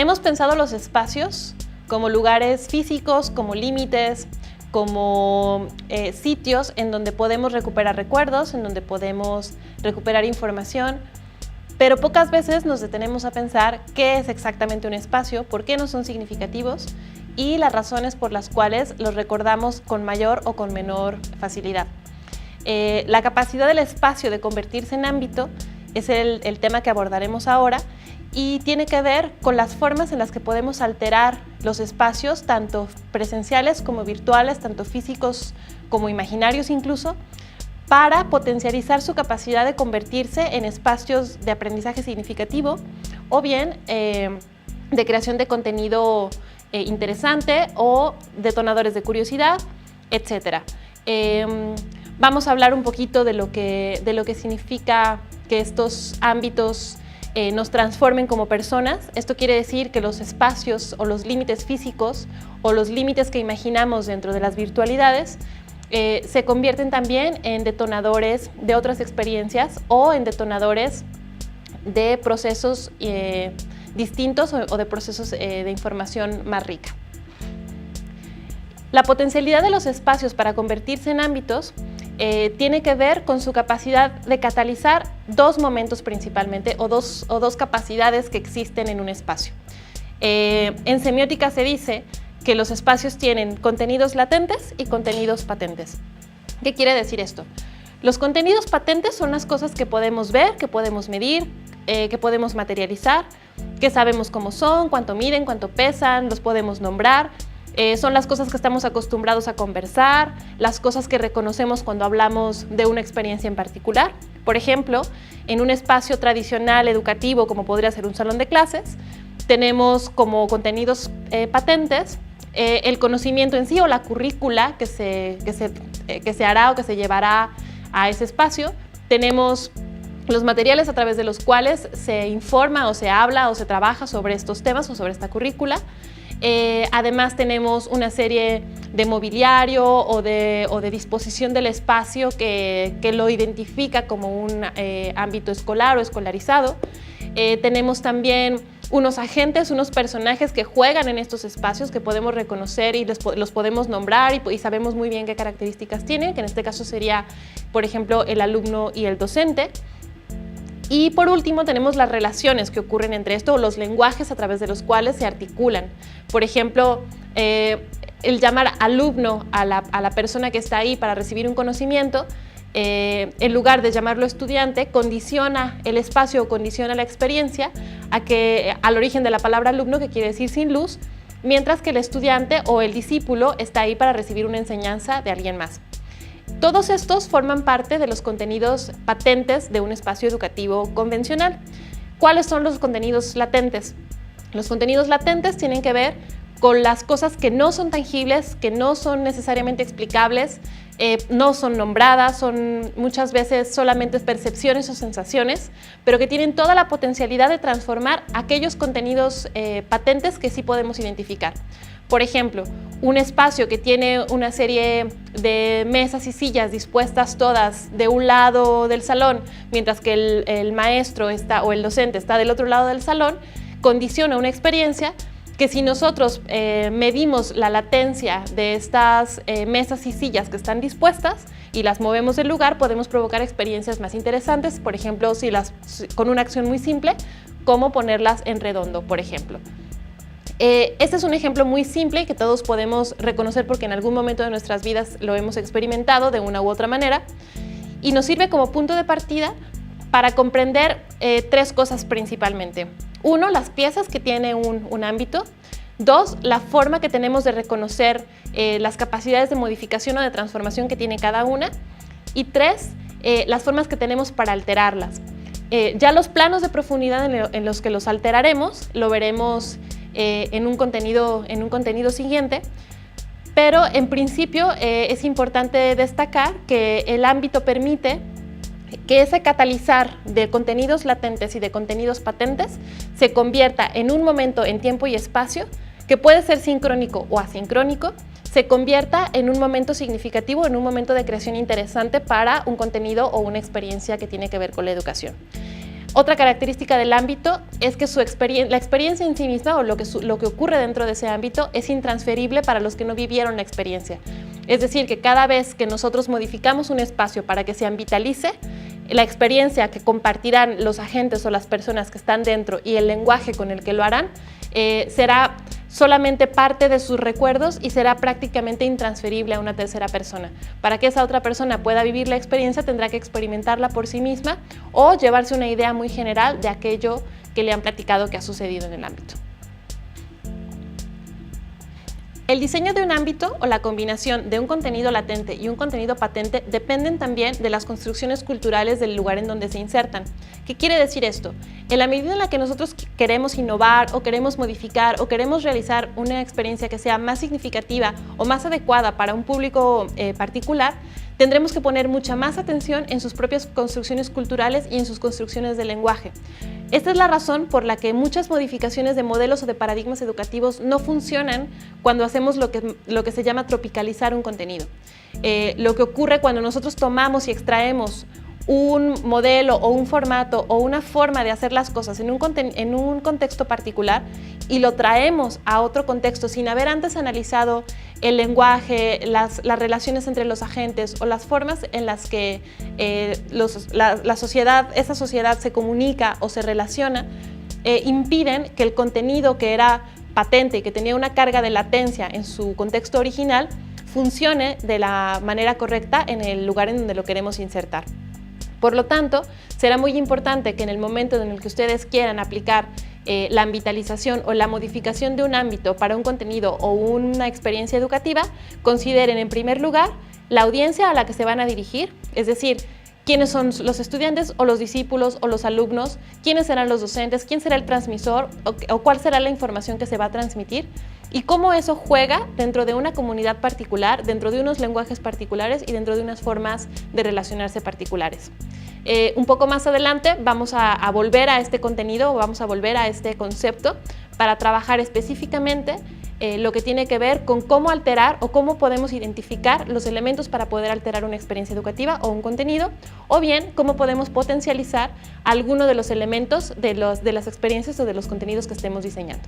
Hemos pensado los espacios como lugares físicos, como límites, como sitios en donde podemos recuperar recuerdos, en donde podemos recuperar información, pero pocas veces nos detenemos a pensar qué es exactamente un espacio, por qué no son significativos y las razones por las cuales los recordamos con mayor o con menor facilidad. La capacidad del espacio de convertirse en ámbito es el tema que abordaremos ahora y tiene que ver con las formas en las que podemos alterar los espacios, tanto presenciales como virtuales, tanto físicos como imaginarios incluso, para potencializar su capacidad de convertirse en espacios de aprendizaje significativo o bien de creación de contenido interesante o detonadores de curiosidad, etc. Vamos a hablar un poquito de lo que significa que estos ámbitos nos transformen como personas. Esto quiere decir que los espacios o los límites físicos o los límites que imaginamos dentro de las virtualidades se convierten también en detonadores de otras experiencias o en detonadores de procesos distintos o de procesos de información más rica. La potencialidad de los espacios para convertirse en ámbitos tiene que ver con su capacidad de catalizar dos momentos principalmente o dos capacidades que existen en un espacio. En semiótica se dice que los espacios tienen contenidos latentes y contenidos patentes. ¿Qué quiere decir esto? Los contenidos patentes son las cosas que podemos ver, que podemos medir, que podemos materializar, que sabemos cómo son, cuánto miden, cuánto pesan, los podemos nombrar. Son las cosas que estamos acostumbrados a conversar, las cosas que reconocemos cuando hablamos de una experiencia en particular. Por ejemplo, en un espacio tradicional educativo como podría ser un salón de clases, tenemos como contenidos patentes el conocimiento en sí o la currícula que se hará o que se llevará a ese espacio. Tenemos los materiales a través de los cuales se informa o se habla o se trabaja sobre estos temas o sobre esta currícula. Además tenemos una serie de mobiliario o de disposición del espacio que lo identifica como un ámbito escolar o escolarizado. Tenemos también unos agentes, unos personajes que juegan en estos espacios que podemos reconocer y los podemos nombrar y sabemos muy bien qué características tienen, que en este caso sería, por ejemplo, el alumno y el docente. Y por último tenemos las relaciones que ocurren entre esto o los lenguajes a través de los cuales se articulan. Por ejemplo, el llamar alumno a la persona que está ahí para recibir un conocimiento, en lugar de llamarlo estudiante, condiciona el espacio o condiciona la experiencia al origen de la palabra alumno, que quiere decir sin luz, mientras que el estudiante o el discípulo está ahí para recibir una enseñanza de alguien más. Todos estos forman parte de los contenidos patentes de un espacio educativo convencional. ¿Cuáles son los contenidos latentes? Los contenidos latentes tienen que ver con las cosas que no son tangibles, que no son necesariamente explicables, no son nombradas, son muchas veces solamente percepciones o sensaciones, pero que tienen toda la potencialidad de transformar aquellos contenidos patentes que sí podemos identificar. Por ejemplo, un espacio que tiene una serie de mesas y sillas dispuestas todas de un lado del salón, mientras que el maestro o el docente está del otro lado del salón, condiciona una experiencia que si nosotros medimos la latencia de estas mesas y sillas que están dispuestas y las movemos del lugar, podemos provocar experiencias más interesantes, por ejemplo, con una acción muy simple, como ponerlas en redondo, por ejemplo. Este es un ejemplo muy simple que todos podemos reconocer porque en algún momento de nuestras vidas lo hemos experimentado de una u otra manera y nos sirve como punto de partida para comprender tres cosas principalmente. Uno, las piezas que tiene un ámbito. Dos, la forma que tenemos de reconocer las capacidades de modificación o de transformación que tiene cada una. Y tres, las formas que tenemos para alterarlas. Ya los planos de profundidad en los que los alteraremos lo veremos en un contenido siguiente, pero en principio es importante destacar que el ámbito permite que ese catalizar de contenidos latentes y de contenidos patentes se convierta en un momento en tiempo y espacio que puede ser sincrónico o asincrónico, se convierta en un momento significativo, en un momento de creación interesante para un contenido o una experiencia que tiene que ver con la educación. Otra característica del ámbito es que la experiencia en sí misma o lo que ocurre dentro de ese ámbito es intransferible para los que no vivieron la experiencia. Es decir, que cada vez que nosotros modificamos un espacio para que se ambitalice, la experiencia que compartirán los agentes o las personas que están dentro y el lenguaje con el que lo harán será solamente parte de sus recuerdos y será prácticamente intransferible a una tercera persona. Para que esa otra persona pueda vivir la experiencia, tendrá que experimentarla por sí misma o llevarse una idea muy general de aquello que le han platicado que ha sucedido en el ámbito. El diseño de un ámbito o la combinación de un contenido latente y un contenido patente dependen también de las construcciones culturales del lugar en donde se insertan. ¿Qué quiere decir esto? En la medida en la que nosotros queremos innovar o queremos modificar o queremos realizar una experiencia que sea más significativa o más adecuada para un público particular, tendremos que poner mucha más atención en sus propias construcciones culturales y en sus construcciones de lenguaje. Esta es la razón por la que muchas modificaciones de modelos o de paradigmas educativos no funcionan cuando hacemos lo que se llama tropicalizar un contenido. Lo que ocurre cuando nosotros tomamos y extraemos un modelo o un formato o una forma de hacer las cosas en un contexto particular y lo traemos a otro contexto sin haber antes analizado el lenguaje, las relaciones entre los agentes o las formas en las que esa sociedad se comunica o se relaciona, impiden que el contenido que era patente y que tenía una carga de latencia en su contexto original funcione de la manera correcta en el lugar en donde lo queremos insertar. Por lo tanto, será muy importante que en el momento en el que ustedes quieran aplicar la ambitalización o la modificación de un ámbito para un contenido o una experiencia educativa, consideren en primer lugar la audiencia a la que se van a dirigir, es decir, quiénes son los estudiantes o los discípulos o los alumnos, quiénes serán los docentes, quién será el transmisor o cuál será la información que se va a transmitir y cómo eso juega dentro de una comunidad particular, dentro de unos lenguajes particulares y dentro de unas formas de relacionarse particulares. Un poco más adelante vamos a volver a este contenido, vamos a volver a este concepto para trabajar específicamente lo que tiene que ver con cómo alterar o cómo podemos identificar los elementos para poder alterar una experiencia educativa o un contenido, o bien cómo podemos potencializar alguno de los elementos de las experiencias o de los contenidos que estemos diseñando.